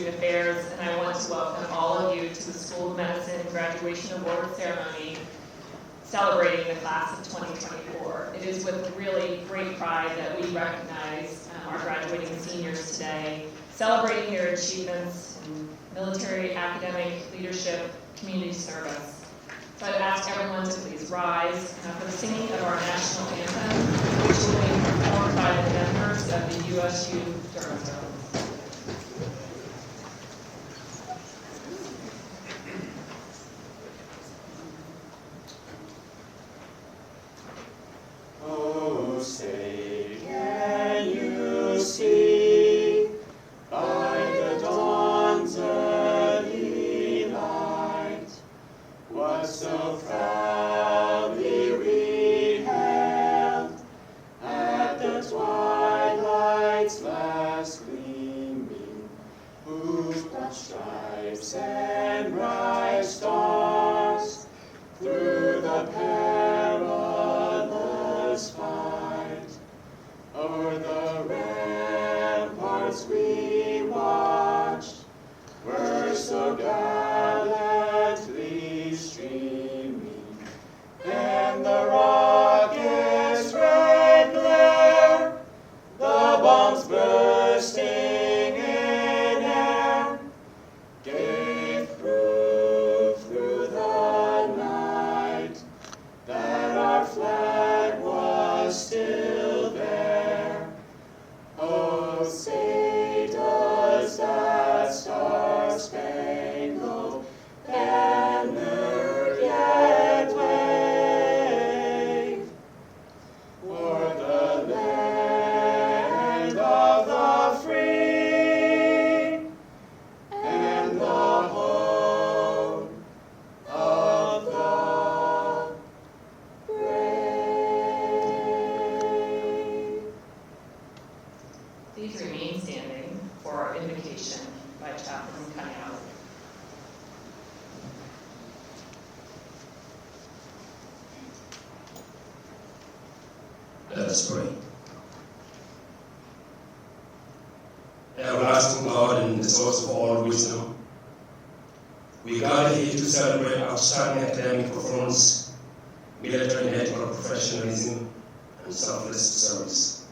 Student Affairs, and I want to welcome all of you to the School of Medicine graduation award ceremony celebrating the class of 2024. It is with really great pride that we recognize our graduating seniors today, celebrating their achievements in military, academic, leadership, community service. So I'd ask everyone to please rise for the singing of our national anthem, which will be performed by the members of the USU Departmental. Oh, say, can you see by the dawn's early light what so proudly we hailed at the twilight's last gleaming, whose broad stripes and bright stars through the perilous fight o'er the ramparts we watched were so gallantly streaming, and the rockets' red glare, the bombs bursting in air, gave proof through the night that our flag was still there. Oh, say does that star-spangled banner yet wave o'er the land of the free and the home of the brave. Please remain standing for our invocation by Chaplain Cunningham. Let us pray. Everlasting God and the source of all wisdom, we gather here to celebrate outstanding academic performance, military and medical professionalism, and selfless service.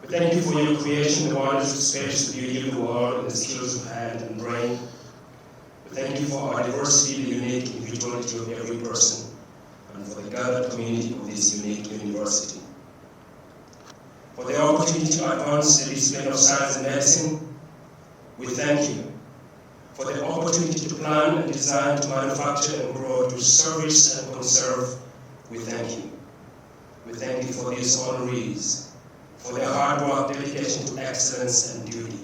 We thank you for your creation, the wonders of space, the beauty of the world, and the skills of hand and brain. We thank you for our diversity, the unique individuality of every person, and for the gathered community of this unique university. For the opportunity to advance the discipline of science and medicine, we thank you. For the opportunity to plan and design, to manufacture and grow, to service and conserve, we thank you. We thank you for these honorees, for their hard work, dedication to excellence and duty.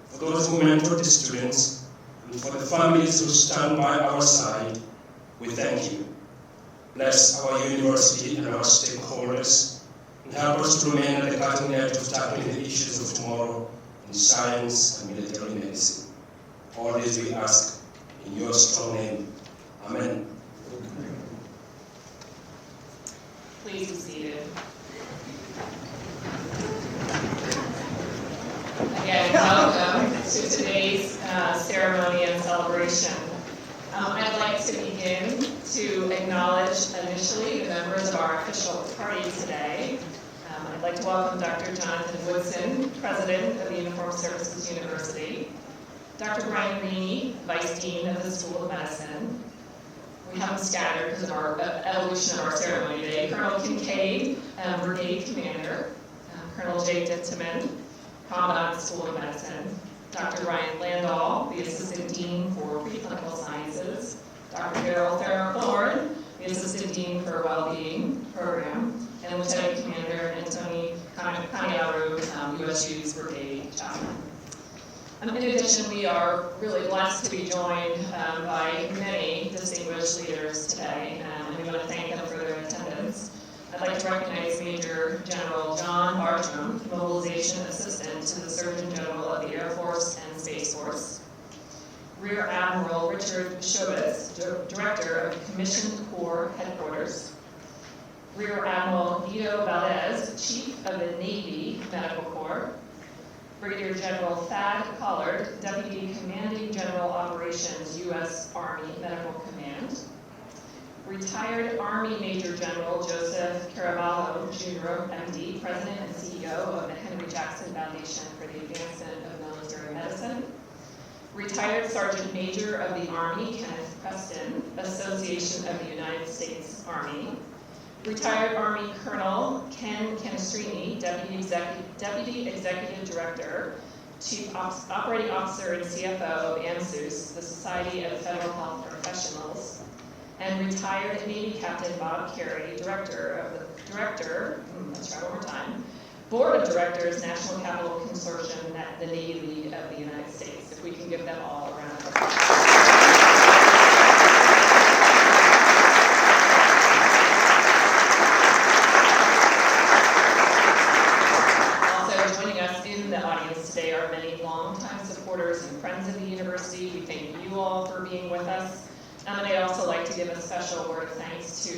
For those who mentor the students, and for the families who stand by our side, we thank you. Bless our university and our stakeholders, and help us to remain at the cutting edge of tackling the issues of tomorrow in science and military medicine. All this we ask in your strong name. Amen. Please be seated. Again, welcome to today's ceremony and celebration. I'd like to begin to acknowledge initially the members of our official party today. I'd like to welcome Dr. Jonathan Woodson, President of the Uniformed Services University, Dr. Brian Reaney, Vice Dean of the School of Medicine. We have them scattered because of our evolution of our ceremony today. Colonel Kincaid, Brigade Commander, Colonel Jay Ditteman, Commandant of the School of Medicine, Dr. Ryan Landau, the Assistant Dean for Preclinical Sciences, Dr. Daryl Thorne, the Assistant Dean for Wellbeing Program, and Lieutenant Commander Antoni Kaniaru, USU's Brigade Chaplain. In addition, we are really blessed to be joined by many distinguished leaders today, and we want to thank them for their attendance. I'd like to recognize Major General John Bartram, Mobilization Assistant to the Surgeon General of the Air Force and Space Force. Rear Admiral Richard Shobitz, Director of Commissioned Corps Headquarters. Rear Admiral Guido Valdez, Chief of the Navy Medical Corps. Brigadier General Thad Collard, Deputy Commanding General Operations, U.S. Army Medical Command. Retired Army Major General Joseph Caravallo, Jr., MD, President and CEO of the Henry Jackson Foundation for the Advancement of Military Medicine. Retired Sergeant Major of the Army, Kenneth Preston, Association of the United States Army. Retired Army Colonel Ken Canestrini, Deputy Executive Director, Chief Operating Officer and CFO of AMSUS, the Society of Federal Health Professionals. And retired Navy Captain Bob Carey, Board of Directors, National Capital Consortium, the Navy League of the United States. If we can give them all a round of applause. Also joining us in the audience today are many longtime supporters and friends of the university. We thank you all for being with us. And I'd also like to give a special word of thanks to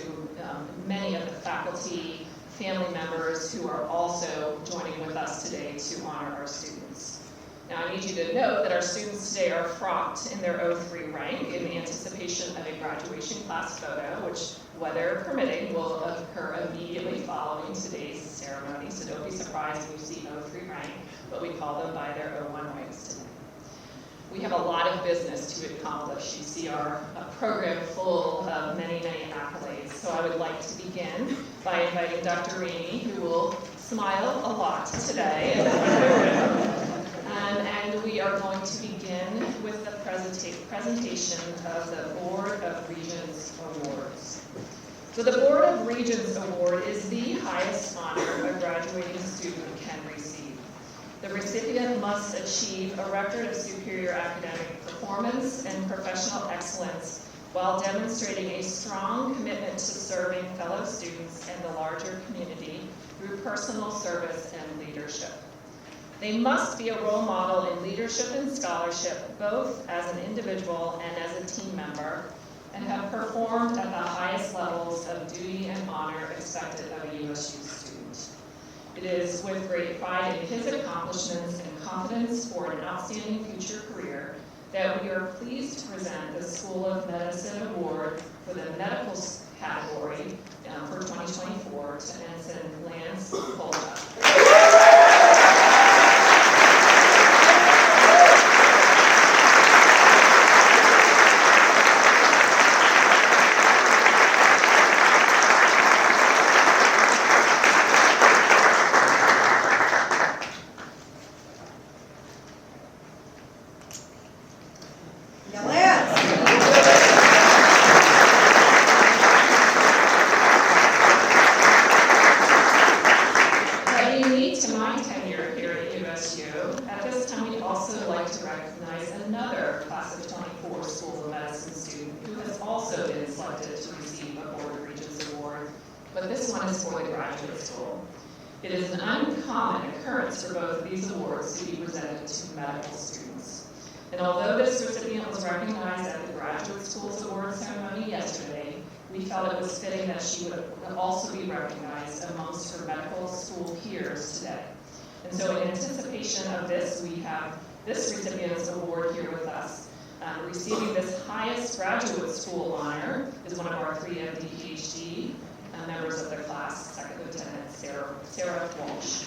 many of the faculty, family members who are also joining with us today to honor our students. Now I need you to note that our students today are frocked in their 03 rank in anticipation of a graduation class photo, which, weather permitting, will occur immediately following today's ceremony. So don't be surprised when you see 03 rank, but we call them by their 01 ranks today. We have a lot of business to accomplish. You see our program full of many, many accolades. So I would like to begin by inviting Dr. Rainey, who will smile a lot today. And we are going to begin with the presentation of the Board of Regents Awards. So the Board of Regents Award is the highest honor a graduating student can receive. The recipient must achieve a record of superior academic performance and professional excellence while demonstrating a strong commitment to serving fellow students and the larger community through personal service and leadership. They must be a role model in leadership and scholarship, both as an individual and as a team member, and have performed at the highest levels of duty and honor expected of a USU student. It is with great pride in his accomplishments and confidence for an outstanding future career that we are pleased to present the School of Medicine Award for the medical category for 2024 to Ensign Lance Polka. It is an uncommon occurrence for both of these awards to be presented to medical students. And although this recipient was recognized at the Graduate School's award ceremony yesterday, we felt it was fitting that she would also be recognized amongst her medical school peers today. And so in anticipation of this, we have this recipient's award here with us. Receiving this highest graduate school honor is one of our 3 MD PhD members of their class, Second Lieutenant Sarah Walsh.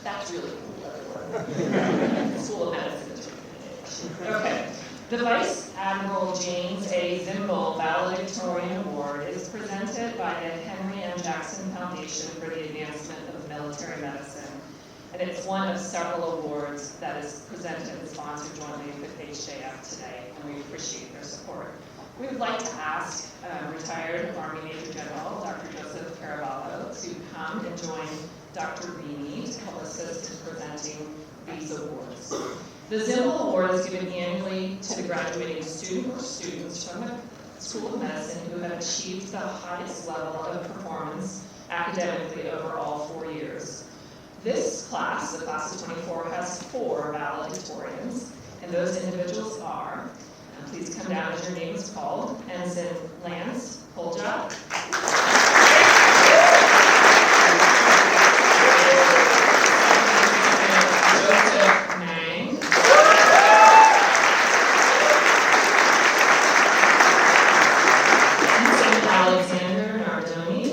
That's really cool. School of Medicine. Okay. The Vice Admiral James A. Zimble Valedictorian Award is presented by the Henry M. Jackson Foundation for the Advancement of Military Medicine, and it's one of several awards that is presented and sponsored jointly with HJF today, and we appreciate their support. We would like to ask retired Army Major General Dr. Joseph Caravallo to come and join Dr. Rainey to help assist in presenting these awards. The Zimble Award is given annually to the graduating student or students from the School of Medicine who have achieved the highest level of performance academically over all 4 years. This class, the class of 24, has 4 valedictorians, and those individuals are, and please come down as your name is called, Ensign Lance Polja, Joseph Mang, Ensign Alexander Nardoni,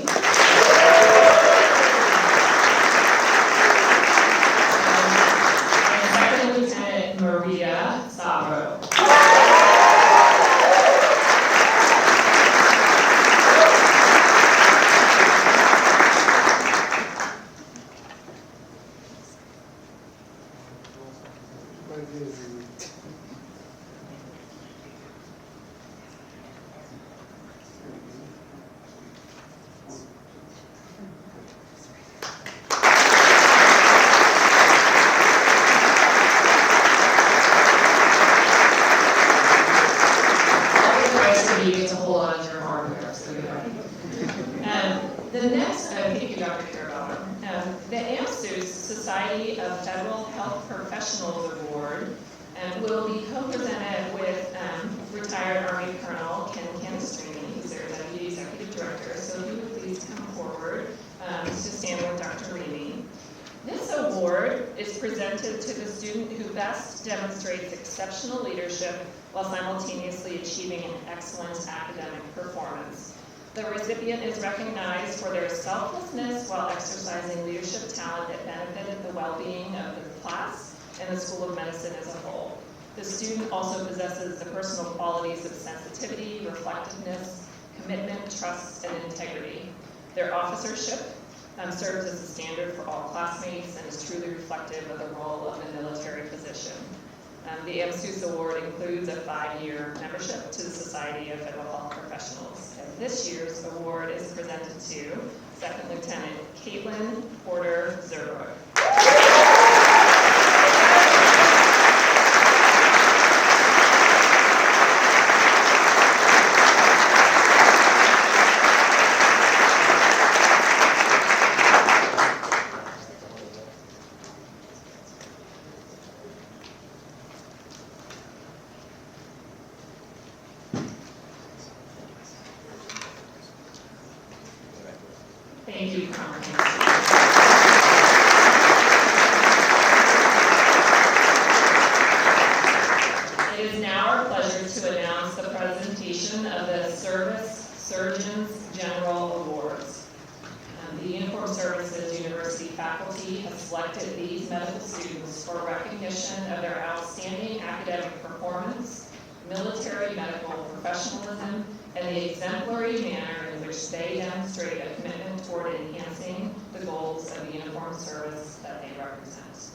and Second Lieutenant Maria Sabro. The next, thank you, Dr. Carabello. The AMSUS Society of Federal Health Professionals Award will be co-presented with retired Army Colonel Ken Canistrini, who's their Deputy Executive Director. So if you would please come forward to stand with Dr. Reamy. This award is presented to the student who best demonstrates exceptional leadership while simultaneously achieving an excellent academic performance. The recipient is recognized for their selflessness while exercising leadership talent that benefited the well-being of the class and the School of Medicine as a whole. The student also possesses the personal qualities of sensitivity, reflectiveness, commitment, trust, and integrity. Their officership serves as a standard for all classmates and is truly reflective of the role of a military position. The AMSUS Award includes a 5-year membership to the Society of Federal Health Professionals. And this year's award is presented to Second Lieutenant Caitlin Porter Zerbrook. Thank you, comprehensive. It is now our pleasure to announce the presentation of the Service Surgeons General Awards. The Uniformed Services University faculty has selected these medical students for recognition of their outstanding academic performance, military medical professionalism, and the exemplary manner in which they demonstrate a commitment toward enhancing the goals of the uniformed service that they represent.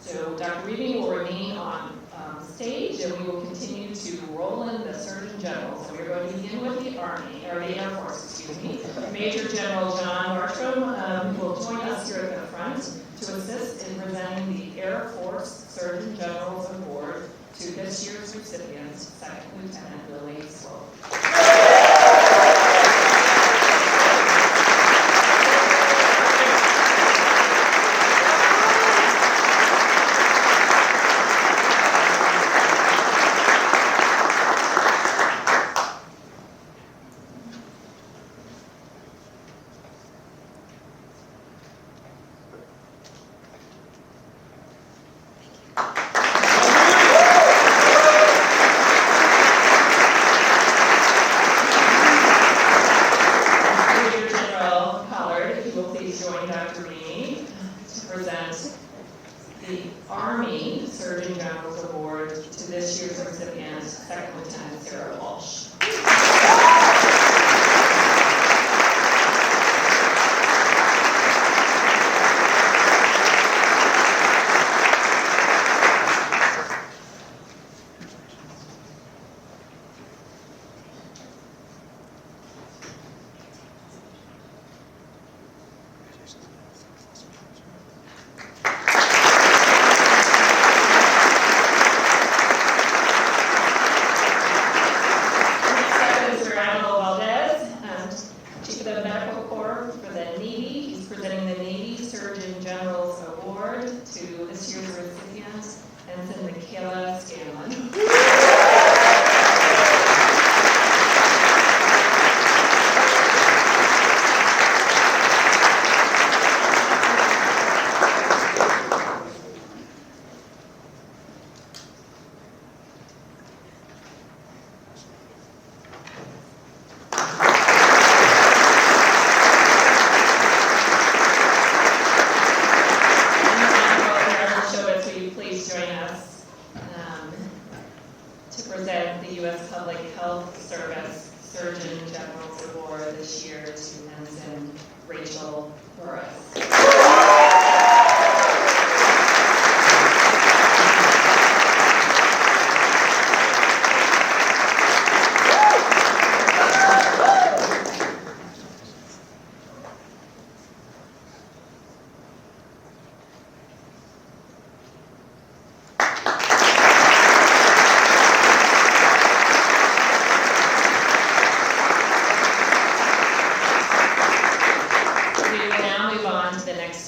So Dr. Reamy will remain on stage, and we will continue to roll in the Surgeon General. So we're going to begin with the Army, or the Air Force, excuse me. Major General John Bartram will join us here at the front to assist in presenting the Air Force Surgeon General's Award to this year's recipient, Second Lieutenant Lily Slope.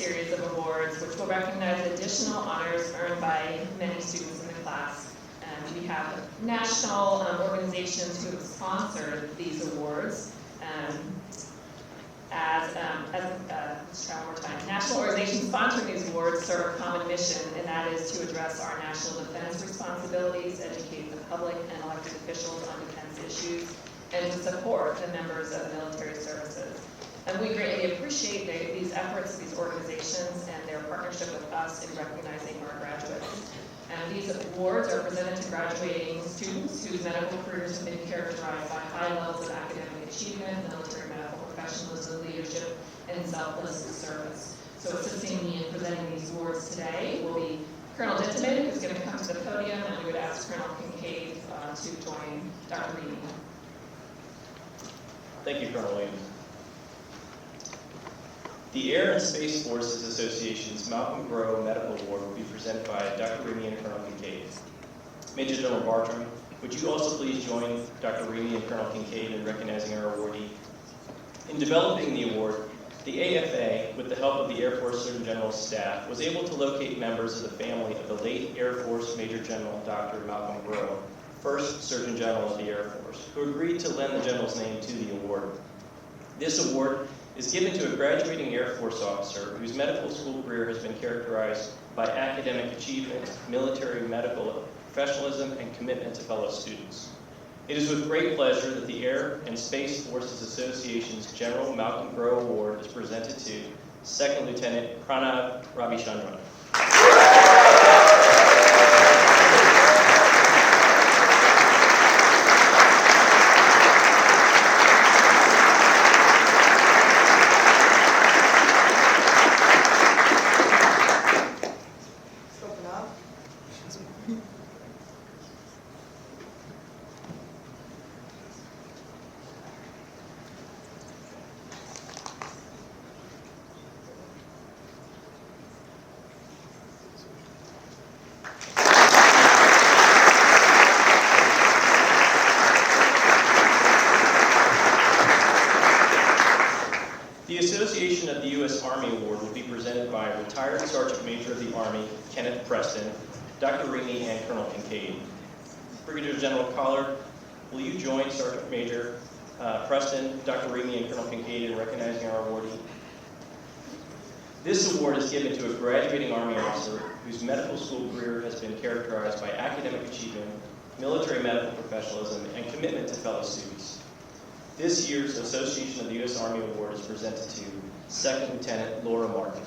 series of awards which will recognize additional honors earned by many students in the class. We have national organizations who have sponsored these awards. Let's try one more time. National organizations sponsoring these awards serve a common mission, and that is to address our national defense responsibilities, educate the public and elected officials on defense issues, and to support the members of the military services. And we greatly appreciate these efforts, these organizations, and their partnership with us in recognizing our graduates. And these awards are presented to graduating students whose medical careers have been characterized by high levels of academic achievement, military medical professionalism, leadership, and selfless service. So assisting me in presenting these awards today will be Colonel Ditteman, who's going to come to the podium, and we would ask Colonel Kincaid to join Dr. Reedy. Thank you, Colonel Williams. The Air and Space Forces Association's Malcolm Groh Medical Award will be presented by Dr. Reedy and Colonel Kincaid. Major General Bartram, would you also please join Dr. Reedy and Colonel Kincaid in recognizing our awardee? In developing the award, the AFA, with the help of the Air Force Surgeon General's staff, was able to locate members of the family of the late Air Force Major General Dr. Malcolm Groh, first Surgeon General of the Air Force, who agreed to lend the General's name to the award. This award is given to a graduating Air Force officer whose medical school career has been characterized by academic achievement, military medical professionalism, and commitment to fellow students. It is with great pleasure that the Air and Space Forces Association's General Malcolm Groh Award is presented to Second Lieutenant Pranav Ravichandran. The Association of the U.S. Army Award will be presented by retired Sergeant Major of the Army, Kenneth Preston, Dr. Reedy, and Colonel Kincaid. Brigadier General Collard, will you join Sergeant Major Preston, Dr. Reedy, and Colonel Kincaid in recognizing our awardee? This award is given to a graduating Army officer whose medical school career has been characterized by academic achievement, military medical professionalism, and commitment to fellow students. This year's Association of the U.S. Army Award is presented to Second Lieutenant Laura Martin.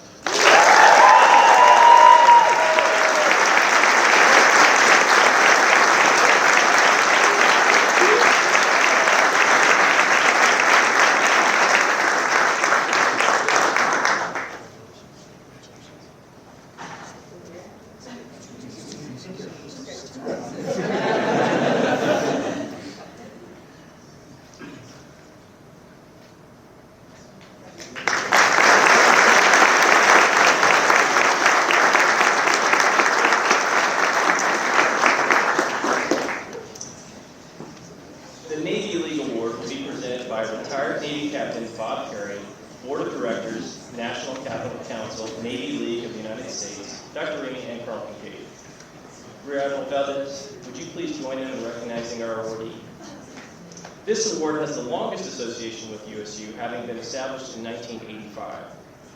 This award has the longest association with USU, having been established in 1985.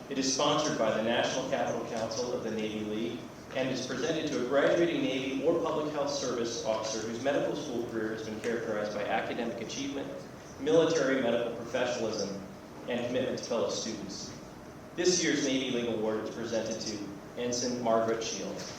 It is sponsored by the National Capital Council of the Navy League and is presented to a graduating Navy or Public Health Service officer whose medical school career has been characterized by academic achievement, military medical professionalism, and commitment to fellow students. This year's Navy League Award is presented to Ensign Margaret Shields.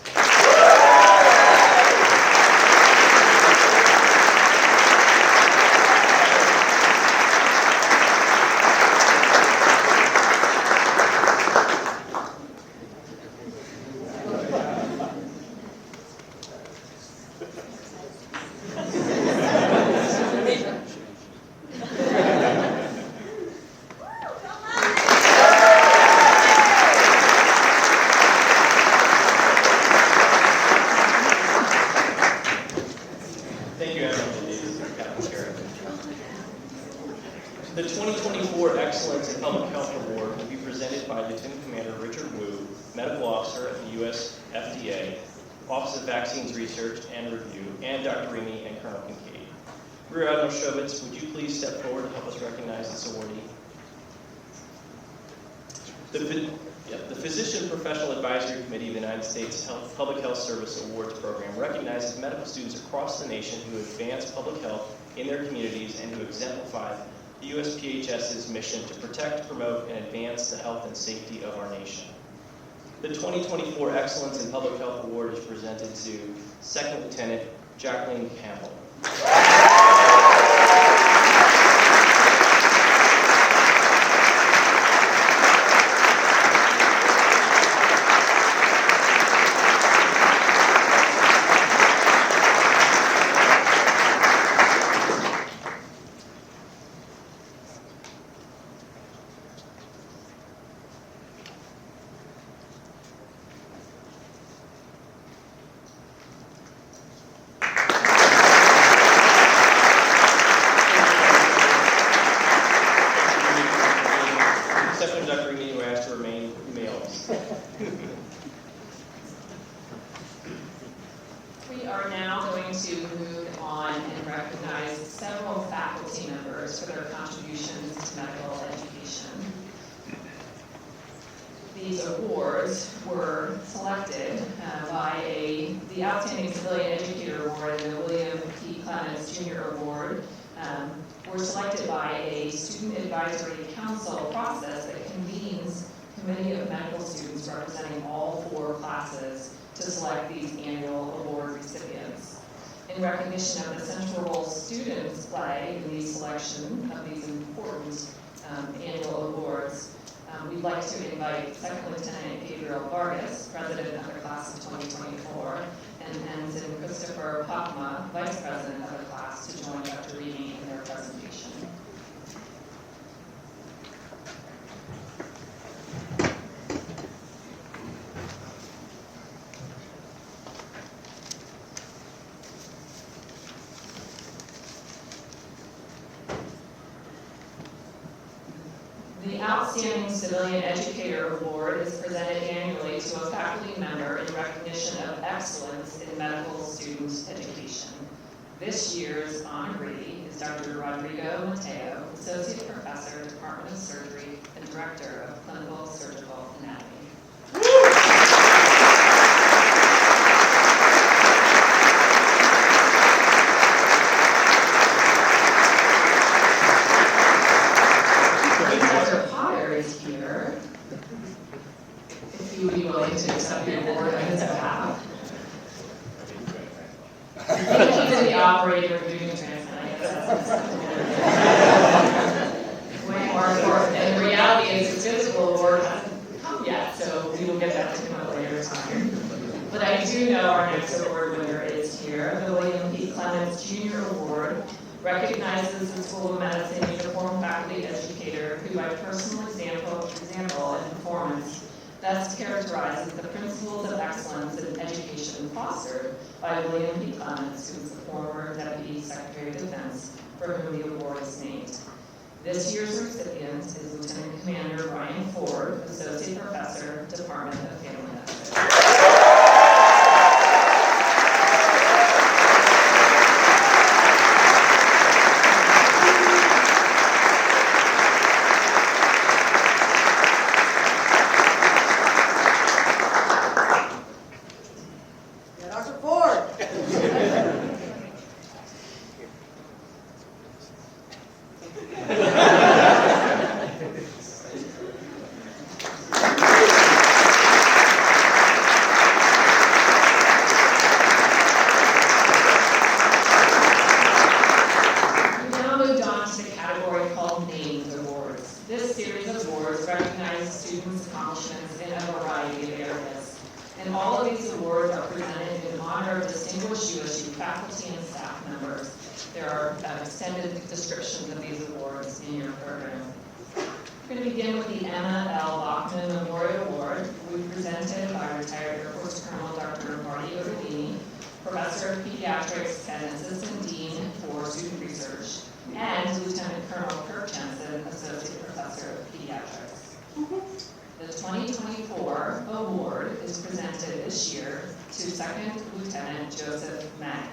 Medical Officer at the U.S. FDA, Office of Vaccines Research and Review, and Dr. Remy and Colonel Kincaid. Rear Admiral Shobitz, would you please step forward to help us recognize this awardee? The Physician Professional Advisory Committee of the United States Public Health Service Awards Program recognizes medical students across the nation who advance public health in their communities and who exemplify the USPHS's mission to protect, promote, and advance the health and safety of our nation. The 2024 Excellence in Public Health Award is presented to Second Lieutenant Jacqueline Campbell. We are now going to move on and recognize several faculty members for their contributions to medical education. These awards were selected by the Outstanding Civilian Educator Award and the William P. Clements Jr. Award were selected by a student advisory council process that convenes a committee of medical students representing all 4 classes to select these annual award recipients. In recognition of the central role students play in the selection of these important annual awards, we'd like to invite Second Lieutenant Gabriel Vargas, President of the Class of 2024, and Ensign Christopher Pakma, Vice President of the class, to join Dr. Reedy in their presentation. The Outstanding Civilian Educator Award is presented annually to a faculty member in recognition of excellence in medical student education. This year's honoree is Dr. Rodrigo Mateo, Associate Professor, Department of Surgery, and Director of Clinical Surgical Anatomy. If you would be willing to accept the award on his behalf. I think he's in the operator doing the transplant. I guess that's way more important. And the reality is his physical award hasn't come yet, so we will get that to him at a later time. But I do know our next award winner is here. The William P. Clements Jr. Award recognizes the School of Medicine uniform faculty educator who, by personal example and performance, best characterizes the principles of excellence in education fostered by William P. Clements, who is the former Deputy Secretary of Defense, for whom the award is named. This year's recipient is Lieutenant Commander Brian Ford, Associate Professor, Department of Family Medicine. Faculty and staff members. There are extended descriptions of these awards in your program. We're going to begin with the Emma L. Bachman Memorial Award, will be presented by retired Air Force Colonel Dr. Marty Ottolini, Professor of Pediatrics and Assistant Dean for Student Research, and Lieutenant Colonel Kirk Jensen, Associate Professor of Pediatrics. The 2024 award this year to Second Lieutenant Joseph Mang.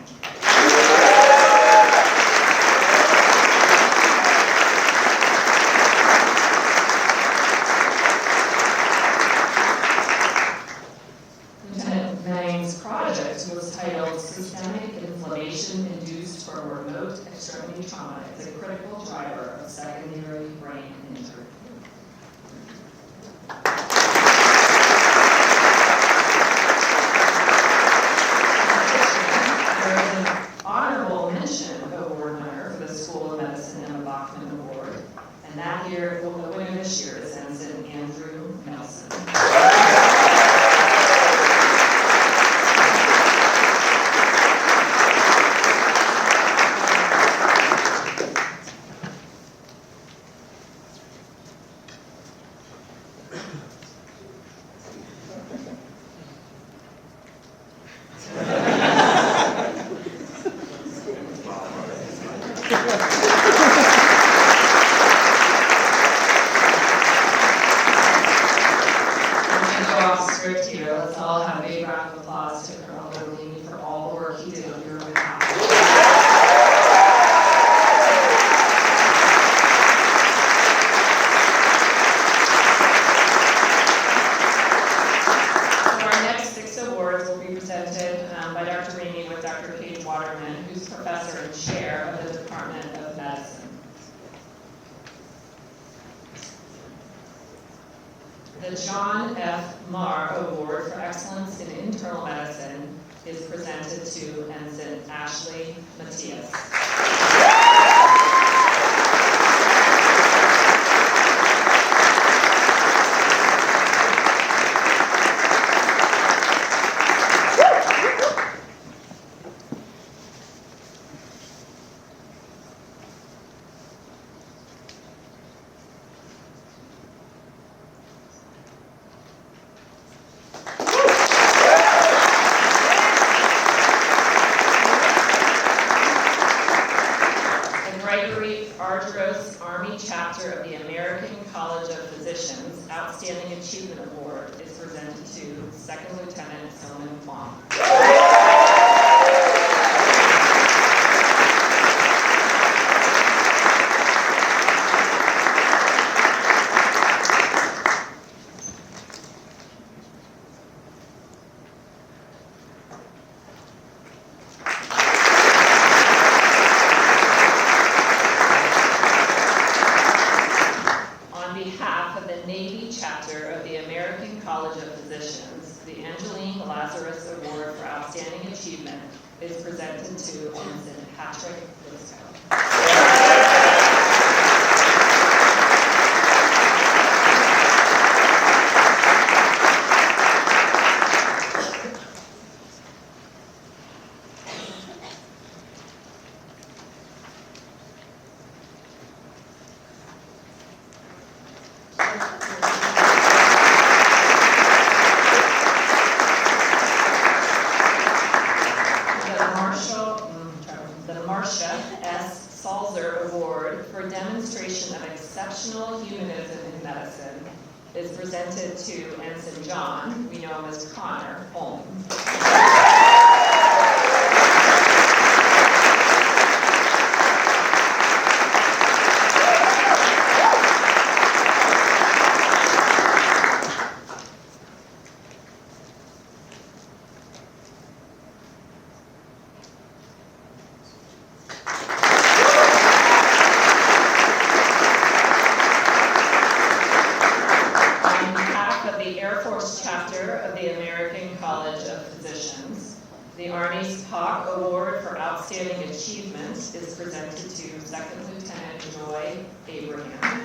Lieutenant Mang's project was titled Systemic Inflammation Induced from Remote Extremity Trauma as a Critical Driver of Secondary Brain Injury. There is an honorable mention award winner for the School of Medicine and the Bachman Award, and that year, the winner this year is Ensign Andrew Nelson. Let's all have a big round of applause to Colonel Bellini for all the work he did on your behalf. So our next 6 awards will be presented by Dr. Ramey with Dr. Paige Waterman, who's professor and chair of the Department of Medicine. The John F. Marr Award for Excellence in Internal Medicine is presented to Ensign Ashley Matias. Army Chapter of the American College of Physicians Outstanding Achievement Award is presented to Second Lieutenant Soman Kwong. Is presented to Ensign Patrick Briscoe. Is presented to Ensign John, we know him as Connor Holm. The Army's POC Award for Outstanding Achievement is presented to Second Lieutenant Joy Abraham.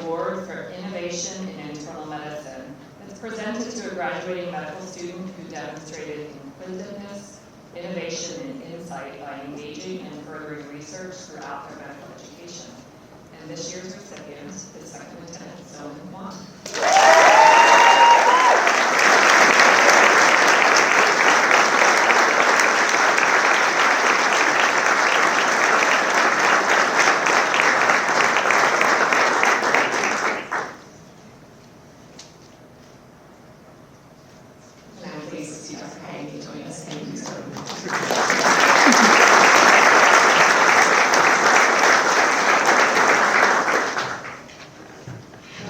Award for Innovation in Internal Medicine. It's presented to a graduating medical student who demonstrated inquisitiveness, innovation, and insight by engaging and furthering research throughout their medical education. And this year's recipient is Second Lieutenant SOM. And I'm pleased to see Dr. Hagen join us. Thank you so much.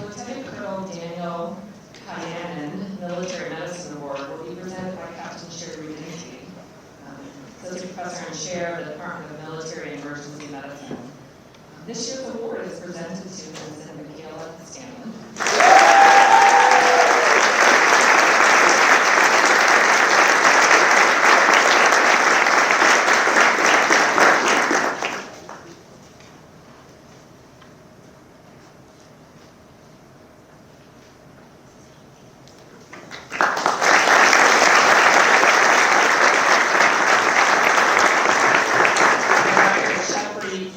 Lieutenant Colonel Daniel Kyanan Military Medicine Award will be presented by Captain Sherry Lindsay, Associate Professor and Chair of the Department of Military and Emergency Medicine. This year's award is presented to Ensign Michaela Scanlon.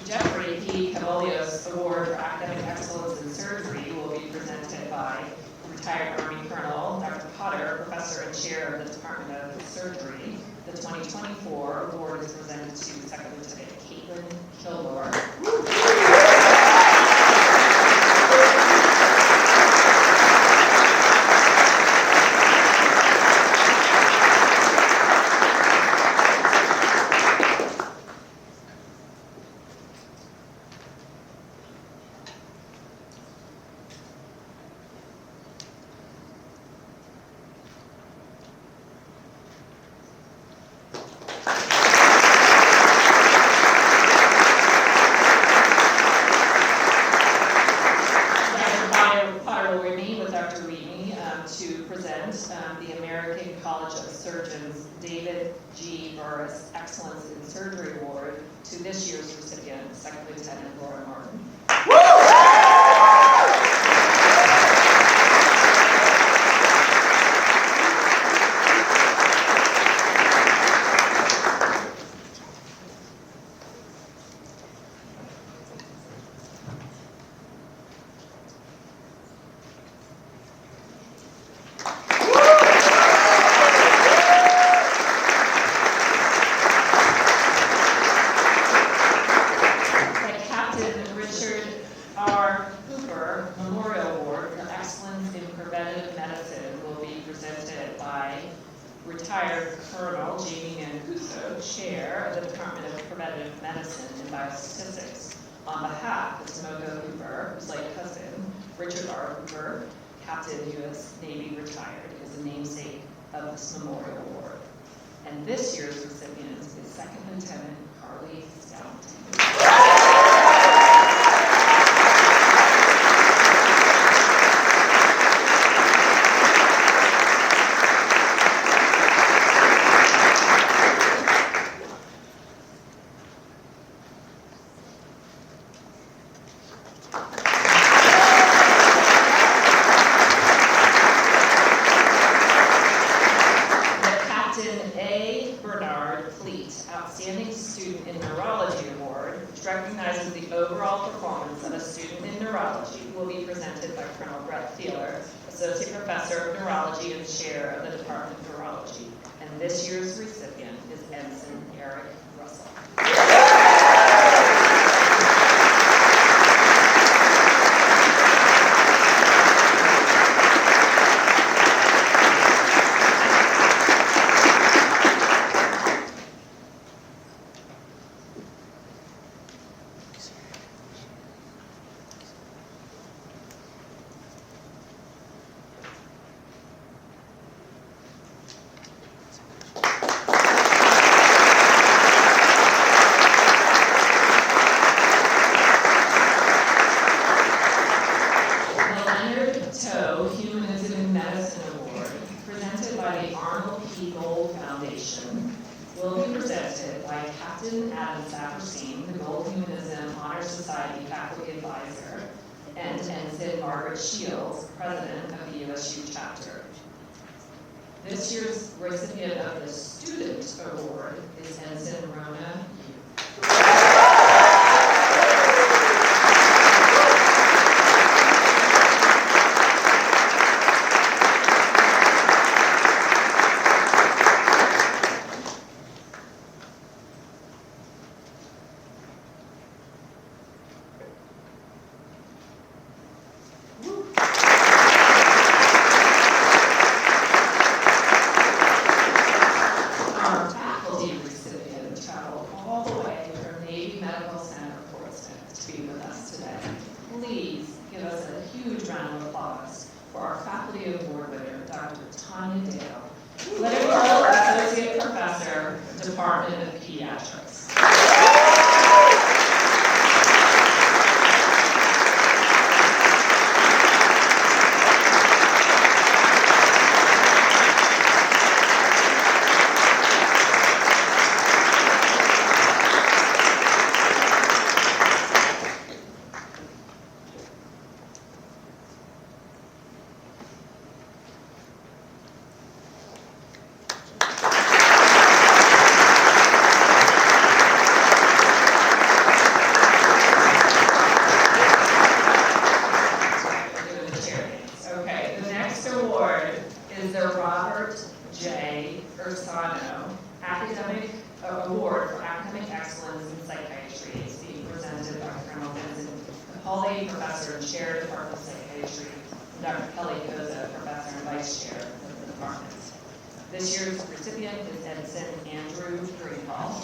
Jeffrey P. Cavalios Award for Academic Excellence in Surgery will be presented by retired Army Colonel Dr. Potter, Professor and Chair of the Department of Surgery. The 2024 award is presented to Second Lieutenant Caitlin Kilgore. To present the American College of Surgeons David G. Burris Excellence in Surgery Award to this year's recipient, Second Lieutenant Laura Martin. Retired Colonel Jamie Mancuso, Chair of the Department of Preventive Medicine and Biostatistics, on behalf of Smoko Hooper, whose late cousin, Richard R. Hooper, Captain U.S. Navy retired, is the namesake of this memorial award. And this year's recipient is Second Lieutenant Carly Skellington. Outstanding Student in Neurology Award, which recognizes the overall performance of a student in neurology, will be presented by Colonel Brett Feeler, Associate Professor of Neurology and Chair of the Department of Neurology. And this year's recipient is Ensign Eric Russell. Humanism in Medicine Award, presented by the Arnold P. Gold Foundation, will be presented by Captain Adam Saperstein, the Gold Humanism Honor Society Faculty Advisor, and Ensign Margaret Shields, President of the USU chapter. This year's recipient of the Student Award is Ensign Rona. Our faculty recipient traveled all the way from Navy Medical Center, Portsmouth, to be with us today. Please give us a huge round of applause for our faculty award winner, Dr. Tanya Dale, Clinical Associate Professor, Department of Pediatrics. Okay, the next award is the Robert J. Ursano Academic Award for Academic Excellence in Psychiatry. It's being presented by Colonel Vincent Capaldi, Professor and Chair, Department of Psychiatry, and Dr. Kelly Koza, Professor and Vice Chair of the Department. This year's recipient is Ensign Andrew Greenhall.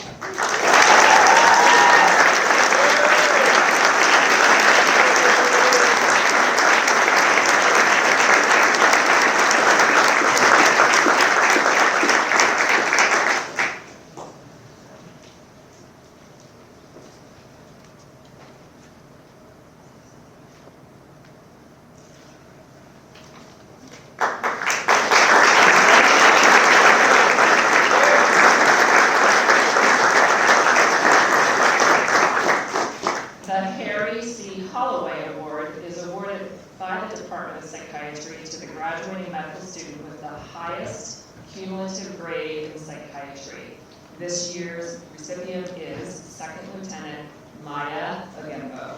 The Harry C. Holloway Award is awarded by the Department of Psychiatry to the graduating medical student with the highest cumulative grade in psychiatry. This year's recipient is Second Lieutenant Maya Agembo.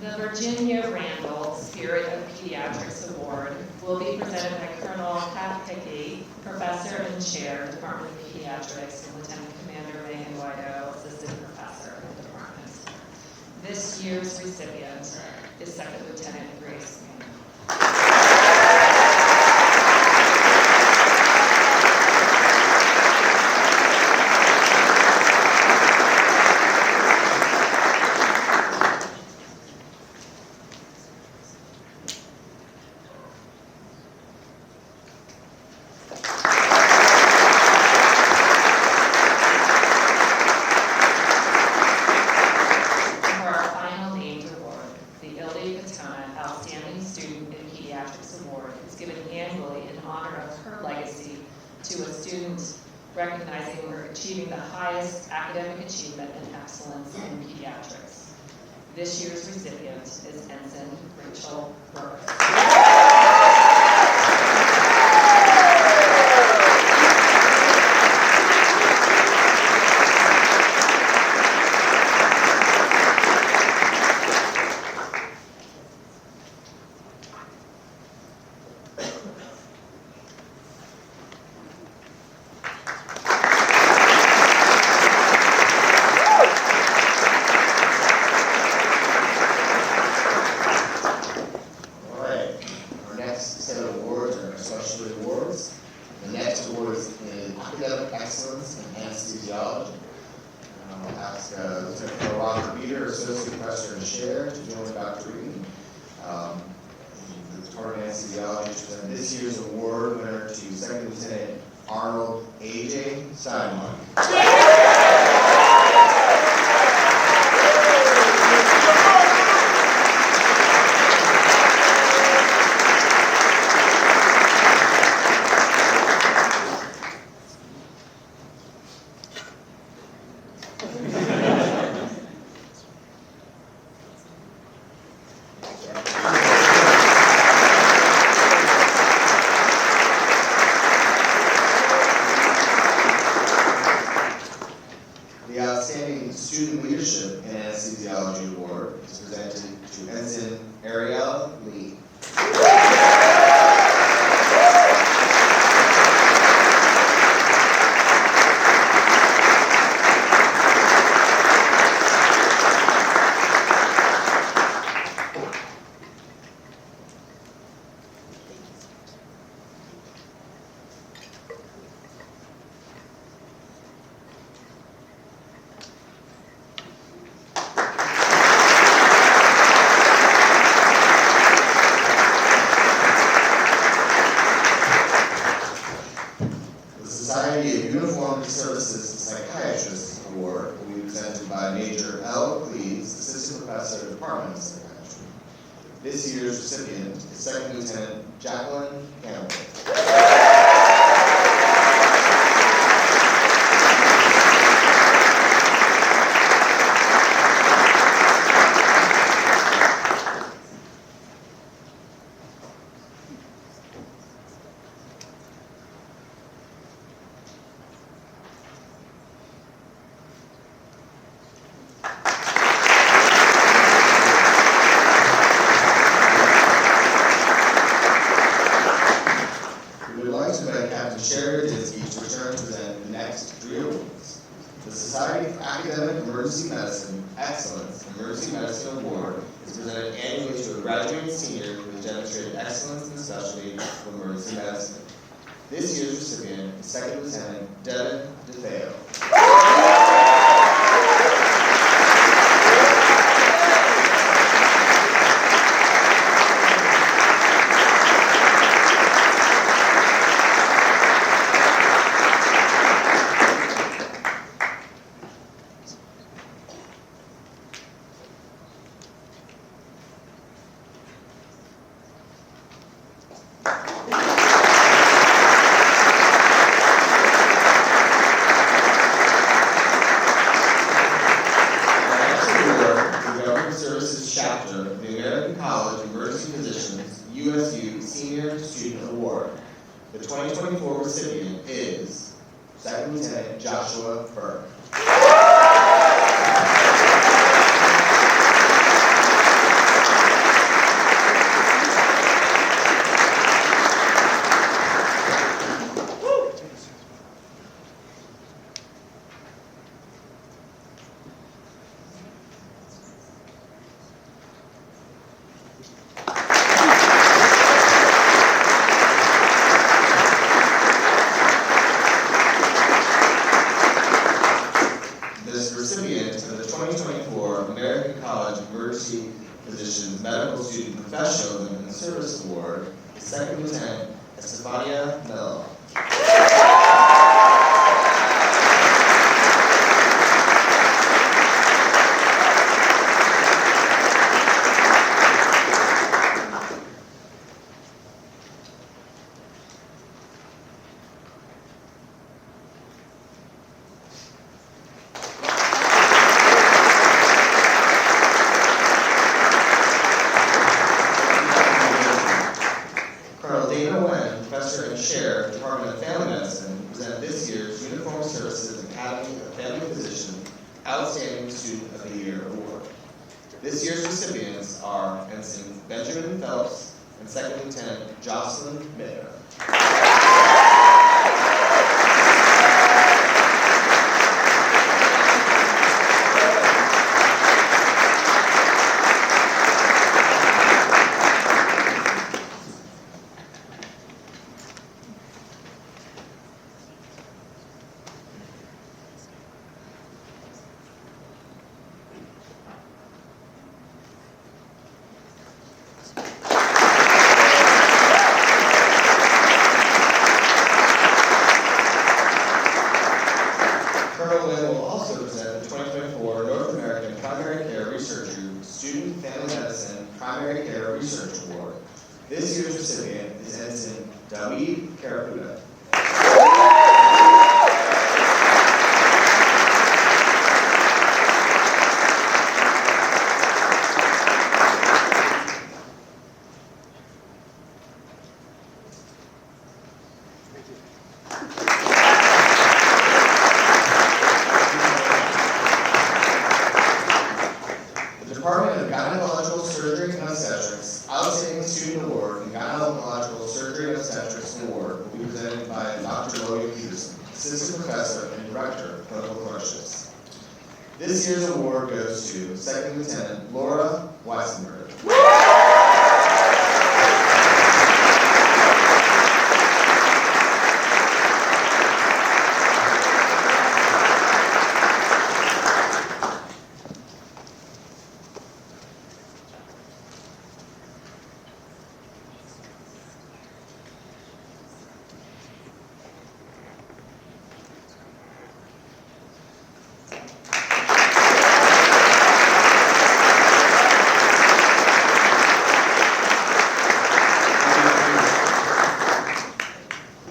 The Virginia Randall Spirit of Pediatrics Award will be presented by Colonel Pat Hickey, Professor and Chair, Department of Pediatrics, and Lieutenant Commander Megan Whiteau, Assistant Professor in the Department. This year's recipient is Second Lieutenant Grace Mann. For our final named award, the Ildi Katona Outstanding Student in Pediatrics Award is given annually in honor of her legacy to a student recognizing or achieving the highest academic achievement and excellence in pediatrics. This year's recipient is Ensign Rachel Burke. Arnold A.J. Simon. The Outstanding Student Leadership in Anesthesiology Award is presented to Ensign Ariel Lee. The Society of Uniformed Services Psychiatrists Award will be presented by Major L. Cleves, Assistant Professor, Departmental Psychiatry. This year's recipient is Second Lieutenant Jacqueline Campbell. We would like to invite Captain Sherry Dinsky to return to present the next three awards. The Society for Academic Emergency Medicine Excellence Emergency Medicine Award is presented annually to a graduating senior who has demonstrated excellence in the specialty of emergency medicine. This year's recipient is Second Lieutenant Devin DeFeo. Chapter of the American College of Emergency Physicians USU Senior Student Award. The 2024 recipient is Second Lieutenant Joshua Burke. This recipient of the 2024 American College of Emergency Physicians Medical Student Professionalism and Service Award is Second Lieutenant Estefania Mello. Professor and Chair, Department of Family Medicine, present this year's Uniformed Services Academy of Family Physician Outstanding Student of the Year Award. This year's recipients are Ensign Benjamin Phelps and Second Lieutenant Jocelyn Miller. Research Award. This year's recipient is Ensign David Caraputa. The Department of Gynecological Surgery and Obstetrics Outstanding Student Award and Gynecological Surgery and Obstetrics Award will be presented by Dr. Logan Peterson, Assistant Professor and Director of Clinical Partnerships. This year's award goes to Second Lieutenant Laura Weissenberg.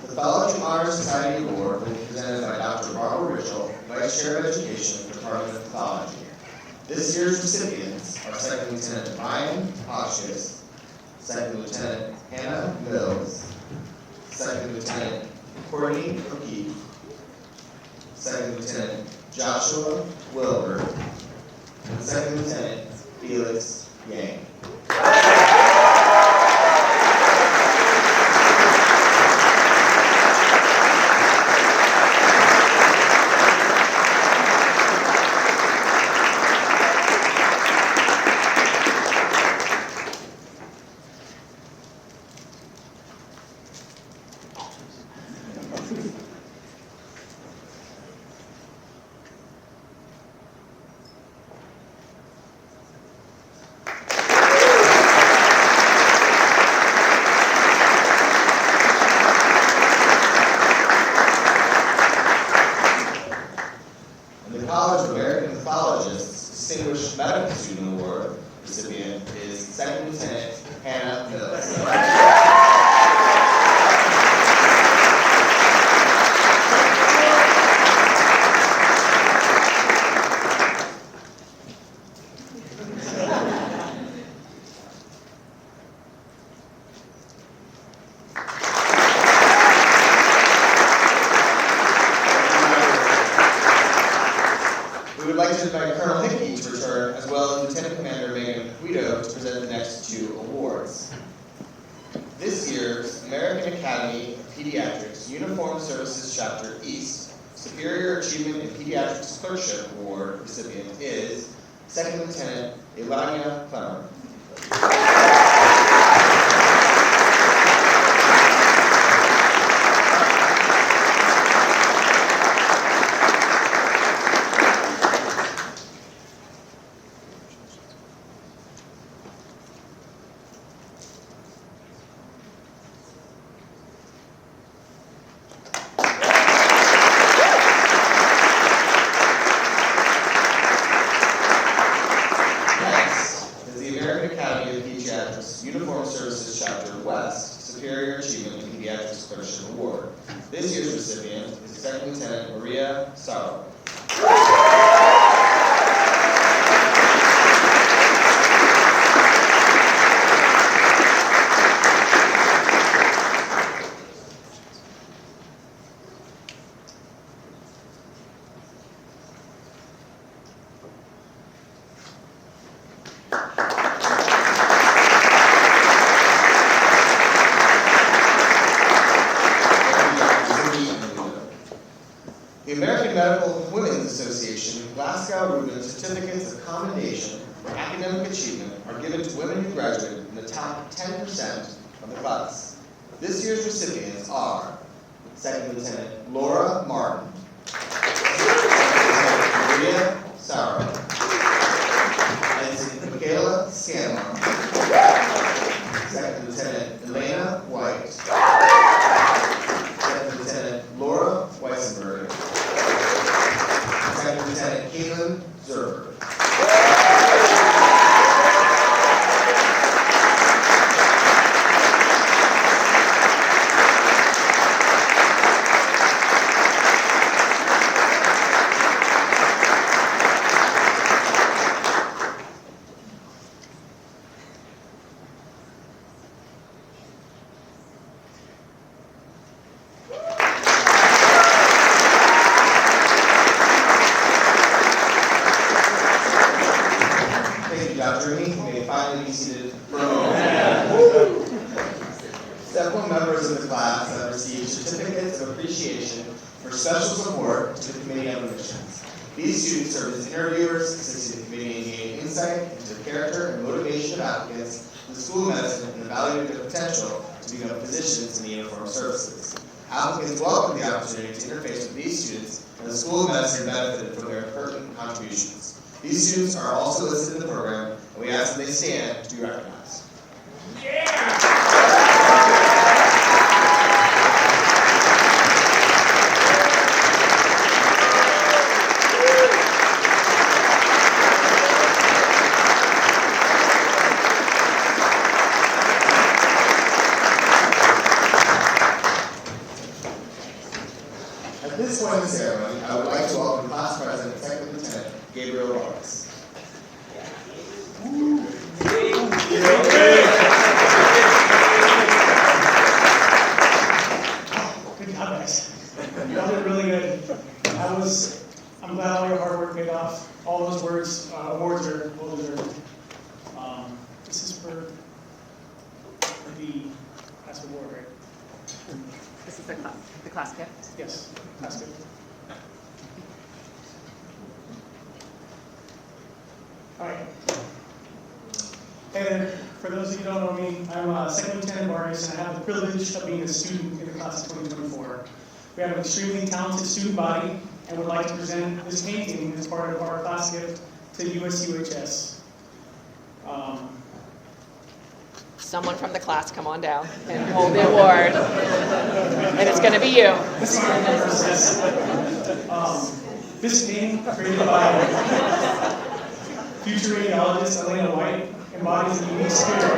The Pathology Honor Society Award will be presented by Dr. Barbara Richel, Vice Chair of Education, Department of Pathology. This year's recipients are Second Lieutenant Ryan Hotchkiss, Second Lieutenant Hannah Mills, Second Lieutenant Courtney O'Keefe, Second Lieutenant Joshua Wilbur, and Second Lieutenant Felix Yang. And the College of American Pathologists Distinguished Medical Student Award recipient is Second Lieutenant Hannah Mills. We would like to invite Colonel Hickey to return, as well as Lieutenant Commander Megan Guido to present the next two awards. This year's American Academy of Pediatrics Uniformed Services Chapter East Superior Achievement in Pediatrics Clerkship Award recipient is Second Lieutenant Elania Clemmer. Uniformed Services Chapter West Superior Achievement in Pediatrics Clerkship Award. This year's recipient is Second Lieutenant Maria Sarro. The American Medical Women's Association Glasgow Rubin Certificates of Commendation for Academic Achievement are given to women who graduated in the top 10% of the class. This year's recipients are Second Lieutenant Laura Martin, Maria Sauer, Ensign Michaela Scanlon, Second Lieutenant Elena White, Second Lieutenant Laura Weissenberg, Second Lieutenant Caitlin Zerber. several members of the class have received certificates of appreciation for special support to the Committee on Admissions. These students serve as interviewers, assisting the committee in gaining insight into the character and motivation of applicants to the School of Medicine and evaluating their potential to become physicians in the uniformed services. Applicants welcome the opportunity to interface with these students, and the School of Medicine benefited from their pertinent contributions. These students are also listed in the program, and we ask that they stand to be recognized. At this point in the ceremony, I would like to welcome Class President, Second Lieutenant Gabriel Vargas. Good job, guys. Y'all did really good. I'm glad all your hard work paid off. All those awards are well deserved. This is for that's award, right? This is the class gift. Yes, that's good. All right. Hey there, for those of you who don't know me, I'm Second Lieutenant Vargas, and I have the privilege of being a student in the class of 2024. We have an extremely talented student body, and would like to present this painting as part of our class gift to USUHS. Someone from the class come on down and hold the award. And it's going to be you. This painting, created by future radiologist Elena White, embodies a unique spirit.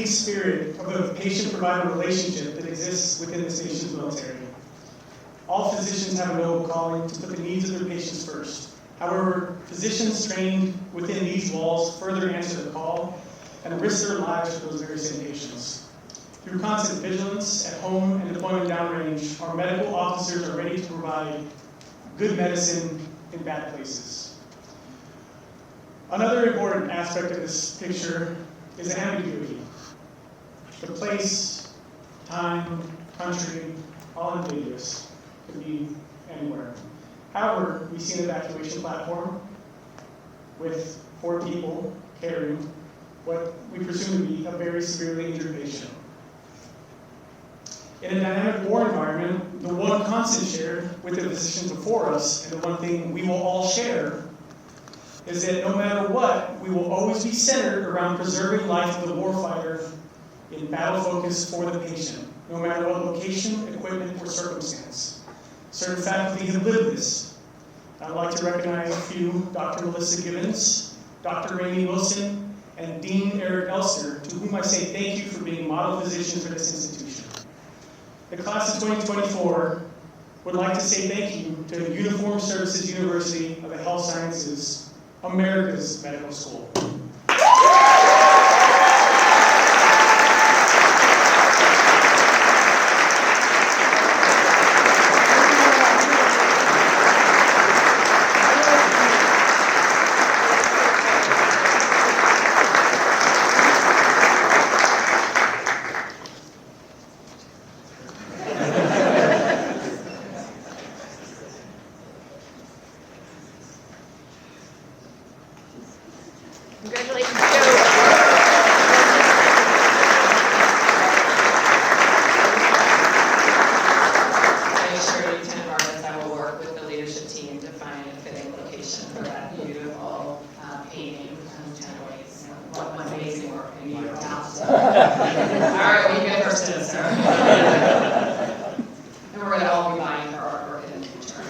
Spirit of the patient-provider relationship that exists within this nation's military. All physicians have a noble calling to put the needs of their patients first. However, physicians trained within these walls further answer the call and risk their lives for those very same patients. Through constant vigilance at home and deployment downrange, our medical officers are ready to provide good medicine in bad places. Another important aspect of this picture is ambiguity. The place, time, country, all ambiguous. Could be anywhere. However, we see an evacuation platform with 4 people carrying what we presume to be a very severely injured patient. In a dynamic war environment, the one constant shared with the physicians before us, and the one thing we will all share, is that no matter what, we will always be centered around preserving life of the warfighter in battle focus for the patient, no matter what location, equipment, or circumstance. Certain faculty have lived this. I'd like to recognize a few: Dr. Melissa Gibbons, Dr. Rainey Wilson, and Dean Eric Elster, to whom I say thank you for being model physicians for this institution. The class of 2024 would like to say thank you to Uniformed Services University of the Health Sciences, America's medical school. Congratulations, Joe. I assure you, Lieutenant Vargas, I will work with the leadership team to find a fitting location for that beautiful painting on Lieutenant White's. What amazing work, and you're talented. All right, we get first in, sir. And we're going to all be buying her artwork in the future.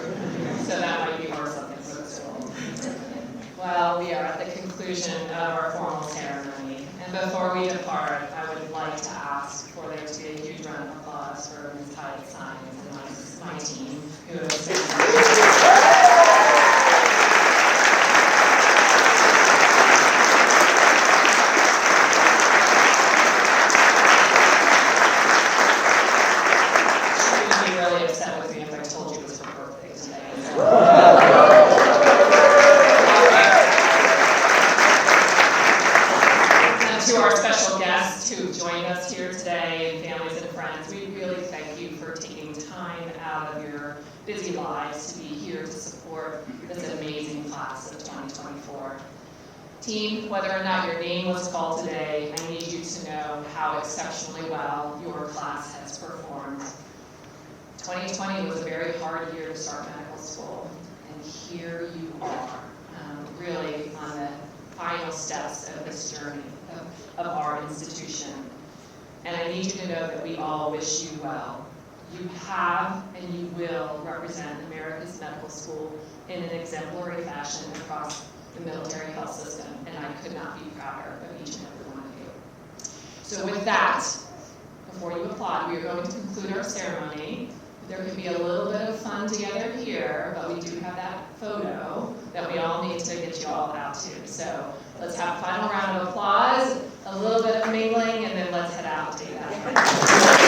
So that might be worth something for the school. Well, we are at the conclusion of our formal ceremony. And before we depart, I would like to ask for there to be a huge round of applause for Ms. Hyde Simons and my team, who have been friends, we really thank you for taking time out of your busy lives to be here to support this amazing class of 2024. Team, whether or not your name was called today, I need you to know how exceptionally well your class has performed. 2020 was a very hard year to start medical school, and here you are, really on the final steps of this journey of our institution. And I need you to know that we all wish you well. You have and you will represent America's medical school in an exemplary fashion across the military health system, and I could not be prouder of each and every one of you. So with that, before you applaud, we are going to conclude our ceremony. There can be a little bit of fun together here, but we do have that photo that we all need to get you all out to. So let's have a final round of applause, a little bit of mingling, and then let's head out to that.